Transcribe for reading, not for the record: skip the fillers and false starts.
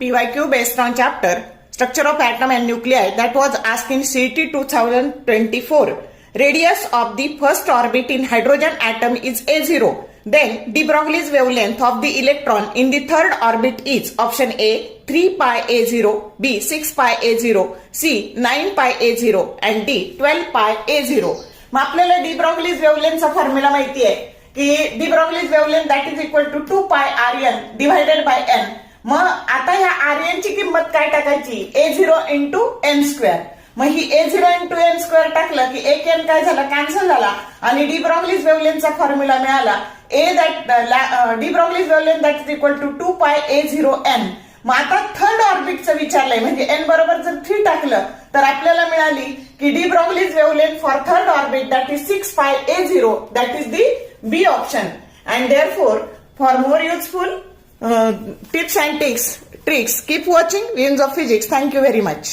PYQ based on chapter Structure of Atom and Nuclei that was asked in CET 2024. Radius of the first orbit in hydrogen atom is A0. Then de Broglie's wavelength of the electron in the third orbit is option A 3 pi A0, B 6 pi A0, C 9 pi A0 and D 12 pi A0. मग आपल्याला D Broglie's वेव्हलेंथचा formula माहिती आहे की de Broglie's wavelength that is equal to 2 pi RN divided by N. मग आता ह्या RN ची किंमत काय टाकायची A0 इंटू N स्क्वेअर. मग ही A0 इंटू N स्क्वेअर टाकलं की एक N काय झाला कॅन्सल झाला आणि डी ब्रॉग्लीज वेव्हलेंथचा फॉर्म्युला मिळाला de Broglie's wavelength that is equal to 2 pi A0 N. मग आता थर्ड ऑर्बिटचं विचारलंय म्हणजे N बरोबर जर 3 टाकलं तर आपल्याला मिळाली की de Broglie's wavelength for third orbit that is 6 pi A0 that is the B option. And therefore for more useful tips and tricks keep watching Winds of Physics. Thank you very much.